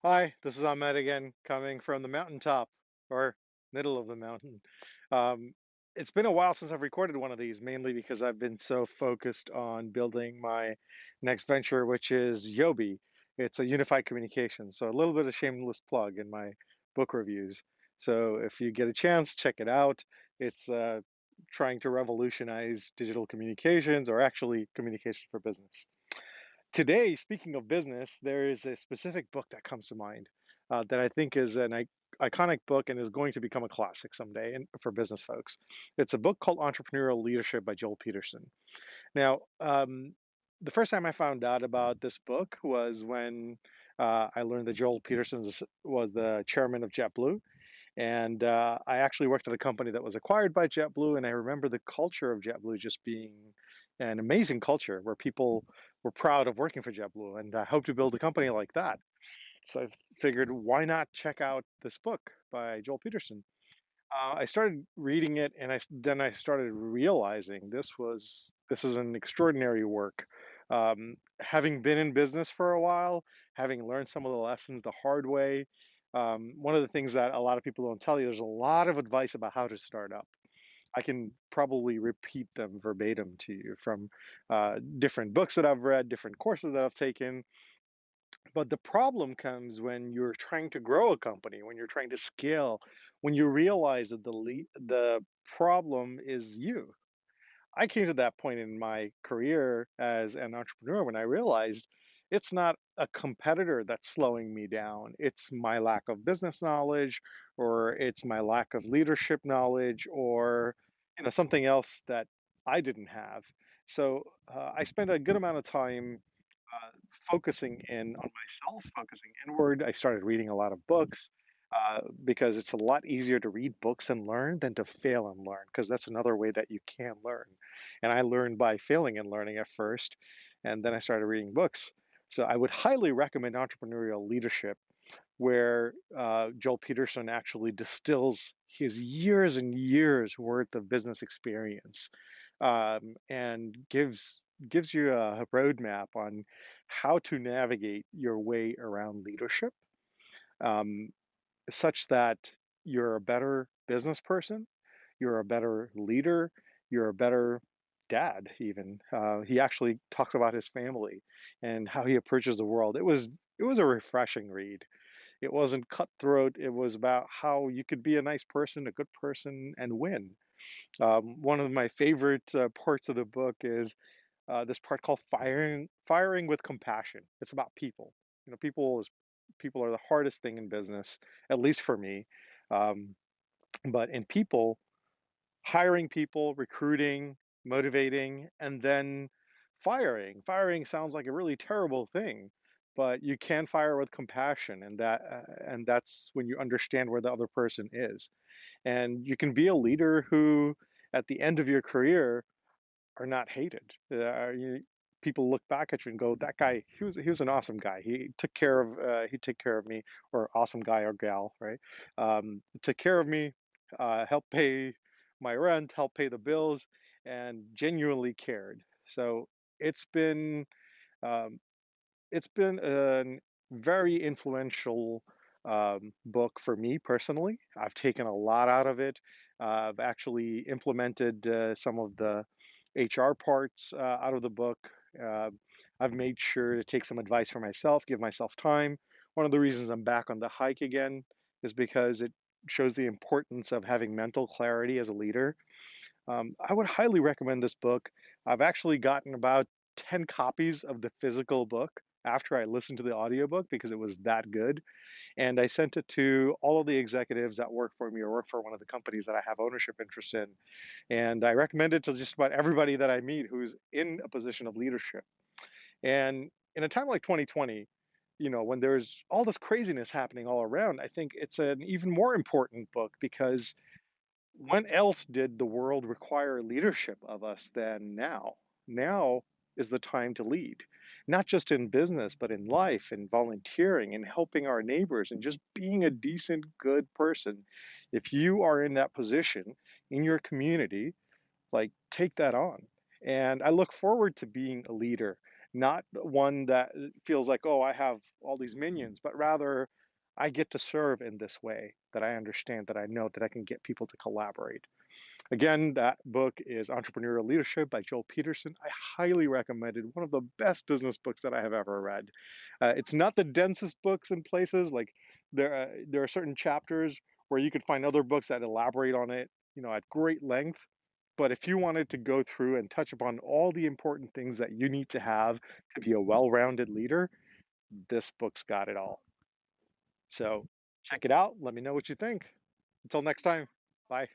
Hi, this is Ahmed again, coming from the mountaintop or middle of the mountain. Um, it's been a while since I've recorded one of these, mainly because I've been so focused on building my next venture, which is Yobi. It's a unified communication. So a little bit of shameless plug in my book reviews. So if you get a chance, check it out. It's trying to revolutionize digital communications or actually communication for business. Today, speaking of business, there is a specific book that comes to mind that I think is an iconic book and is going to become a classic someday for business folks. It's a book called Entrepreneurial Leadership by Joel Peterson. Now, the first time I found out about this book was when I learned that Joel Peterson was the chairman of JetBlue. And I actually worked at a company that was acquired by JetBlue, and I remember the culture of JetBlue just being an amazing culture where people were proud of working for JetBlue, and I hope to build a company like that. So I figured, why not check out this book by Joel Peterson? I started reading it, and then I started realizing this is an extraordinary work. Having been in business for a while, having learned some of the lessons the hard way, one of the things that a lot of people don't tell you, there's a lot of advice about how to start up. I can probably repeat them verbatim to you from different books that I've read, different courses that I've taken, but the problem comes when you're trying to grow a company, when you're trying to scale, when you realize that the problem is you. I came to that point in my career as an entrepreneur when I realized it's not a competitor that's slowing me down. It's my lack of business knowledge, or it's my lack of leadership knowledge, or something else that I didn't have. So I spent a good amount of time uh, focusing in on myself, focusing inward. I started reading a lot of books because it's a lot easier to read books and learn than to fail and learn, because that's another way that you can learn. And I learned by failing and learning at first, and then I started reading books. So I would highly recommend Entrepreneurial Leadership, where Joel Peterson actually distills his years and years worth of business experience and gives you a roadmap on how to navigate your way around leadership, um, such that you're a better business person, you're a better leader, you're a better dad. Even he actually talks about his family and how he approaches the world. It was a refreshing read. It wasn't cutthroat. It was about how you could be a nice person, a good person, and win. One of my favorite parts of the book is this part called firing with compassion. It's about people. People are the hardest thing in business, at least for me. Um, but in people, hiring people, recruiting, motivating, and then firing. Firing sounds like a really terrible thing, but you can fire with compassion, and that's when you understand where the other person is, and you can be a leader who, at the end of your career, are not hated. People look back at you and go, "That guy, he was an awesome guy. He took care of me," or awesome guy or gal, right? Took care of me, helped pay my rent, helped pay the bills, and genuinely cared. So it's been um, it's been a very influential book for me personally. I've taken a lot out of it. I've actually implemented some of the HR parts out of the book. Uh, I've made sure to take some advice for myself, give myself time. One of the reasons I'm back on the hike again is because it shows the importance of having mental clarity as a leader. I would highly recommend this book. I've actually gotten about 10 copies of the physical book after I listened to the audiobook because it was that good. And I sent it to all of the executives that work for me or work for one of the companies that I have ownership interest in. And I recommend it to just about everybody that I meet who's in a position of leadership. And in a time like 2020, when there's all this craziness happening all around, I think it's an even more important book because when else did the world require leadership of us than now? Now is the time to lead, not just in business, but in life and volunteering and helping our neighbors and just being a decent, good person. If you are in that position in your community, like take that on. And I look forward to being a leader, not one that feels like, oh, I have all these minions, but rather I get to serve in this way that I understand, that I know that I can get people to collaborate. Again, that book is Entrepreneurial Leadership by Joel Peterson. I highly recommend it. One of the best business books that I have ever read. It's not the densest books in places. Like there are certain chapters where you could find other books that elaborate on it, at great length. But if you wanted to go through and touch upon all the important things that you need to have to be a well-rounded leader, this book's got it all. So check it out. Let me know what you think. Until next time, bye.